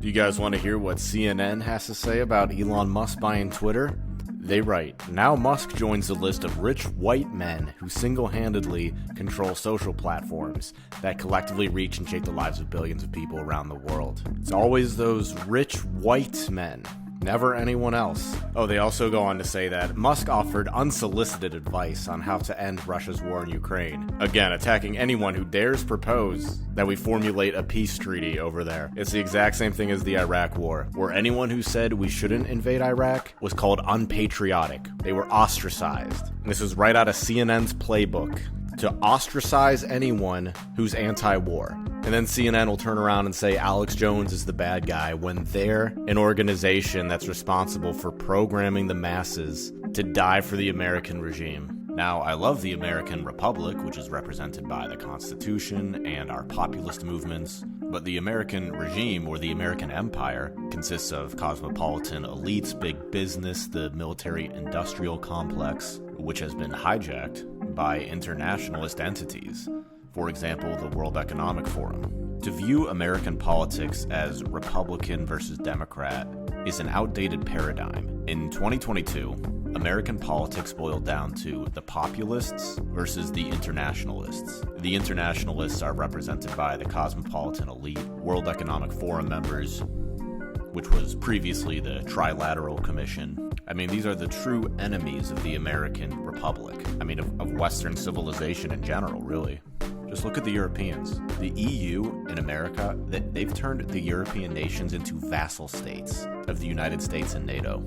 Do you guys want to hear what CNN has to say about Elon Musk buying Twitter? They write, now Musk joins the list of rich white men who single-handedly control social platforms that collectively reach and shape the lives of billions of people around the world. It's always those rich white men, never anyone else. Oh, they also go on to say that Musk offered unsolicited advice on how to end Russia's war in Ukraine. Again, attacking anyone who dares propose that we formulate a peace treaty over there. It's the exact same thing as the Iraq war, where anyone who said we shouldn't invade Iraq was called unpatriotic. They were ostracized. And this is right out of CNN's playbook, to ostracize anyone who's anti-war. And then CNN will turn around and say Alex Jones is the bad guy when they're an organization that's responsible for programming the masses to die for the American regime. Now, I love the American Republic, which is represented by the Constitution and our populist movements, but the American regime, or the American empire, consists of cosmopolitan elites, big business, the military-industrial complex, which has been hijacked by internationalist entities. For example, the World Economic Forum. To view American politics as Republican versus Democrat is an outdated paradigm. In 2022, American politics boiled down to the populists versus the internationalists. The internationalists are represented by the cosmopolitan elite, World Economic Forum members, which was previously the Trilateral Commission. I mean, these are the true enemies of the American Republic. I mean, of Western civilization in general, really. Just look at the Europeans. The EU and America, they've turned the European nations into vassal states of the United States and NATO.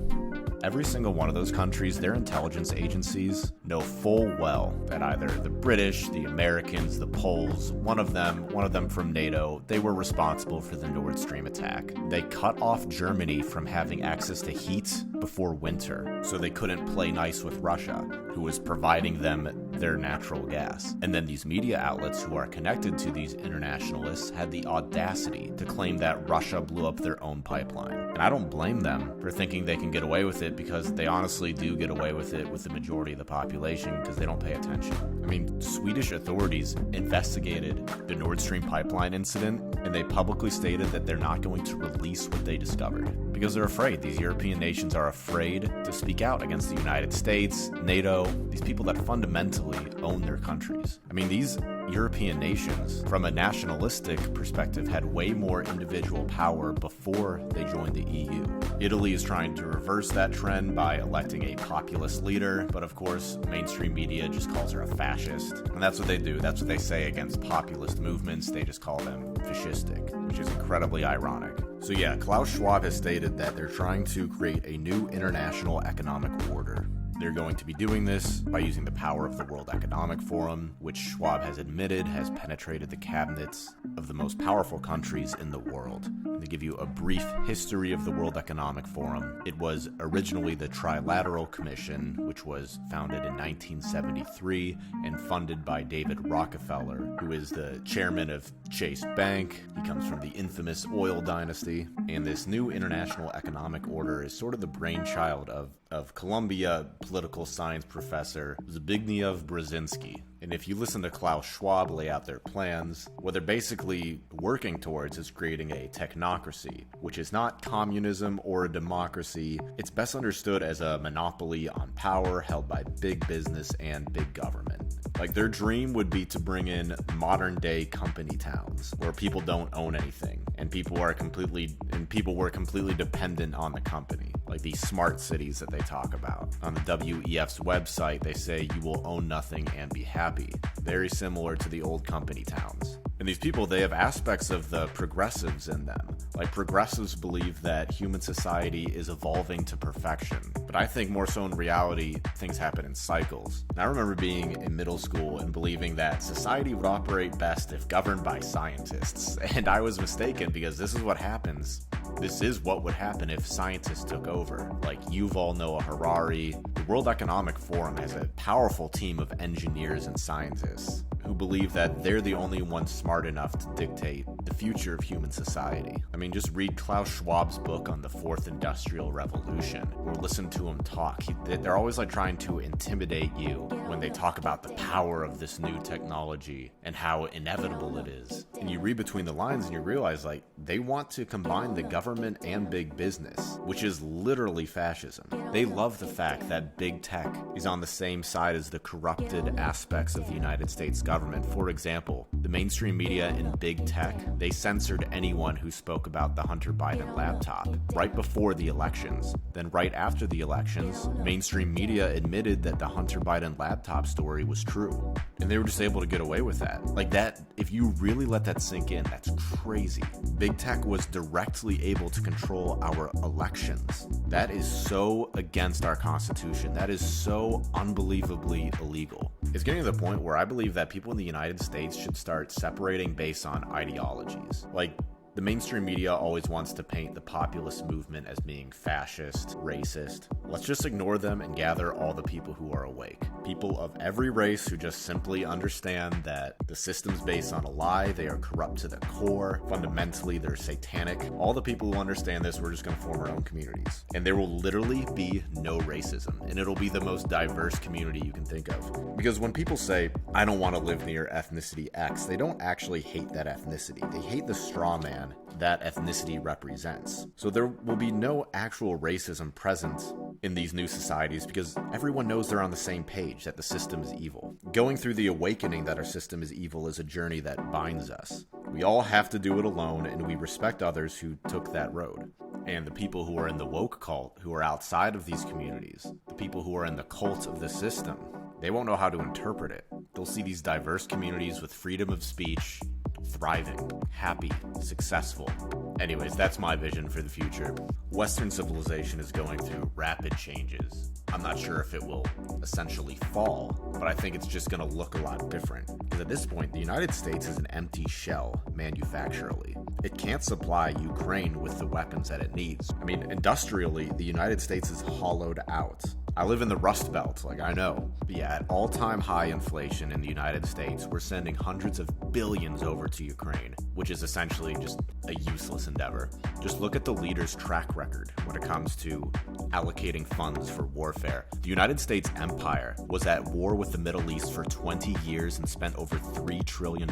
Every single one of those countries, their intelligence agencies know full well that either the British, the Americans, the Poles, one of them from NATO, they were responsible for the Nord Stream attack. They cut off Germany from having access to heat before winter, so they couldn't play nice with Russia, who was providing them their natural gas. And then these media outlets who are connected to these internationalists had the audacity to claim that Russia blew up their own pipeline. And I don't blame them for thinking they can get away with it, because they honestly do get away with it with the majority of the population because they don't pay attention. I mean, Swedish authorities investigated the Nord Stream pipeline incident, and they publicly stated that they're not going to release what they discovered because they're afraid. These European nations are afraid to speak out against the United States, NATO, these people that fundamentally own their countries. I mean, these European nations, from a nationalistic perspective, had way more individual power before they joined the EU. Italy is trying to reverse that trend by electing a populist leader, but of course, mainstream media just calls her a fascist. And that's what they do. That's what they say against populist movements. They just call them fascistic, which is incredibly ironic. So yeah, Klaus Schwab has stated that they're trying to create a new international economic order. They're going to be doing this by using the power of the World Economic Forum, which Schwab has admitted has penetrated the cabinets of the most powerful countries in the world. And to give you a brief history of the World Economic Forum, it was originally the Trilateral Commission, which was founded in 1973 and funded by David Rockefeller, who is the chairman of Chase Bank. He comes from the infamous oil dynasty. And this new international economic order is sort of the brainchild of Columbia political science professor Zbigniew Brzezinski. And if you listen to Klaus Schwab lay out their plans, what they're basically working towards is creating a technocracy, which is not communism or a democracy. It's best understood as a monopoly on power held by big business and big government. Like, their dream would be to bring in modern day company towns where people don't own anything and people were completely dependent on the company. Like these smart cities that they talk about. On the WEF's website, they say you will own nothing and be happy. Very similar to the old company towns. And these people, they have aspects of the progressives in them. Like, progressives believe that human society is evolving to perfection. But I think more so in reality, things happen in cycles. And I remember being in middle school and believing that society would operate best if governed by scientists. And I was mistaken, because this is what happens. This is what would happen if scientists took over. Like Yuval Noah Harari. The World Economic Forum has a powerful team of engineers and scientists who believe that they're the only ones smart enough to dictate the future of human society. I mean, just read Klaus Schwab's book on the Fourth Industrial Revolution, or listen to him talk. They're always like trying to intimidate you when they talk about the power of this new technology and how inevitable it is. And you read between the lines and you realize like they want to combine the government and big business, which is literally fascism. They love the fact that big tech is on the same side as the corrupted aspects of the United States government. For example, the mainstream media and big tech, they censored anyone who spoke about the Hunter Biden laptop right before the elections. Then right after the elections, mainstream media admitted that the Hunter Biden laptop story was true. And they were just able to get away with that. Like that, if you really let that sink in, that's crazy. Big tech was directly able to control our elections. That is so against our Constitution. That is so unbelievably illegal. It's getting to the point where I believe that people in the United States should start separating based on ideologies. Like, the mainstream media always wants to paint the populist movement as being fascist, racist. Let's just ignore them and gather all the people who are awake. People of every race who just simply understand that the system's based on a lie, they are corrupt to the core, fundamentally they're satanic. All the people who understand this, we're just going to form our own communities. And there will literally be no racism, and it'll be the most diverse community you can think of. Because when people say, I don't want to live near ethnicity X, they don't actually hate that ethnicity. They hate the straw man that ethnicity represents. So there will be no actual racism present in these new societies because everyone knows they're on the same page, that the system is evil. Going through the awakening that our system is evil is a journey that binds us. We all have to do it alone, and we respect others who took that road. And the people who are in the woke cult, who are outside of these communities, the people who are in the cult of the system, they won't know how to interpret it. They'll see these diverse communities with freedom of speech, thriving, happy, successful. Anyways, that's my vision for the future. Western civilization is going through rapid changes. I'm not sure if it will essentially fall, but I think it's just going to look a lot different. Because at this point, the United States is an empty shell manufacturally. It can't supply Ukraine with the weapons that it needs. I mean, industrially, the United States is hollowed out. I live in the Rust Belt, like I know. But yeah, at all-time high inflation in the United States, we're sending hundreds of billions over to Ukraine, which is essentially just a useless endeavor. Just look at the leader's track record when it comes to allocating funds for warfare. The United States empire was at war with the Middle East for 20 years and spent over $3 trillion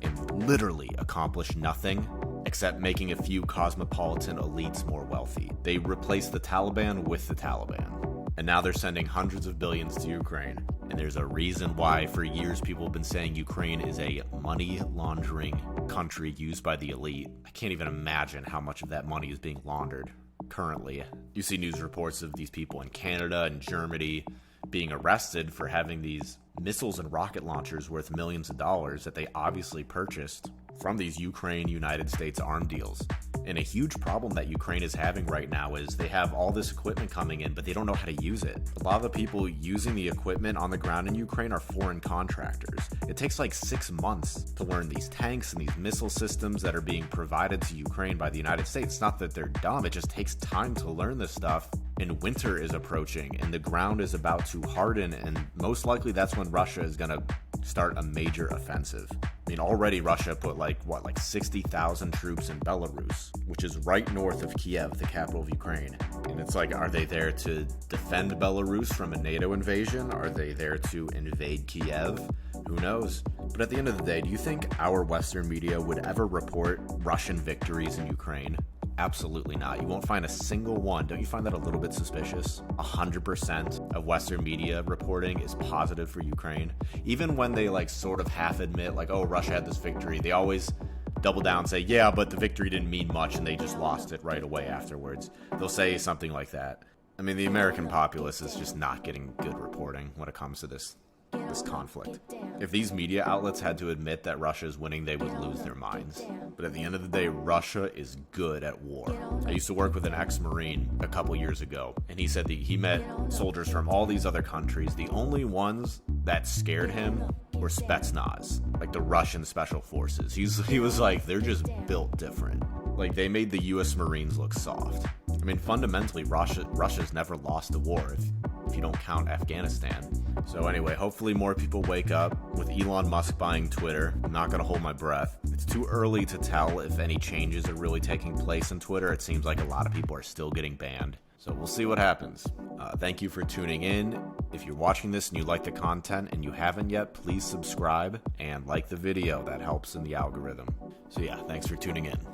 and literally accomplished nothing except making a few cosmopolitan elites more wealthy. They replaced the Taliban with the Taliban. And now they're sending hundreds of billions to Ukraine. And there's a reason why for years people have been saying Ukraine is a money laundering country used by the elite. I can't even imagine how much of that money is being laundered currently. You see news reports of these people in Canada and Germany being arrested for having these missiles and rocket launchers worth millions of dollars that they obviously purchased from these Ukraine-United States arm deals. And a huge problem that Ukraine is having right now is they have all this equipment coming in, but they don't know how to use it. A lot of the people using the equipment on the ground in Ukraine are foreign contractors. It takes like 6 months to learn these tanks and these missile systems that are being provided to Ukraine by the United States. It's not that they're dumb, it just takes time to learn this stuff. And winter is approaching, and the ground is about to harden, and most likely that's when Russia is going to start a major offensive. I mean, already Russia put like 60,000 troops in Belarus, which is right north of Kiev, the capital of Ukraine. And it's like, are they there to defend Belarus from a NATO invasion? Are they there to invade Kiev? Who knows? But at the end of the day, do you think our Western media would ever report Russian victories in Ukraine? Absolutely not. You won't find a single one. Don't you find that a little bit suspicious? 100% of Western media reporting is positive for Ukraine. Even when they sort of half admit oh, Russia had this victory, they always double down and say, yeah, but the victory didn't mean much and they just lost it right away afterwards. They'll say something like that. I mean, the American populace is just not getting good reporting when it comes to this conflict. If these media outlets had to admit that Russia is winning, they would lose their minds. But at the end of the day, Russia is good at war. I used to work with an ex-Marine a couple years ago, and he said that he met soldiers from all these other countries. The only ones that scared him were Spetsnaz, the Russian special forces. He was like, they're just built different. They made the U.S. Marines look soft. I mean, fundamentally, Russia's never lost a war. If if you don't count Afghanistan. So anyway, hopefully more people wake up. With Elon Musk buying Twitter, I'm not going to hold my breath. It's too early to tell if any changes are really taking place in Twitter. It seems like a lot of people are still getting banned. So we'll see what happens. Thank you for tuning in. If you're watching this and you like the content and you haven't yet, please subscribe and like the video. That helps in the algorithm. So yeah, thanks for tuning in.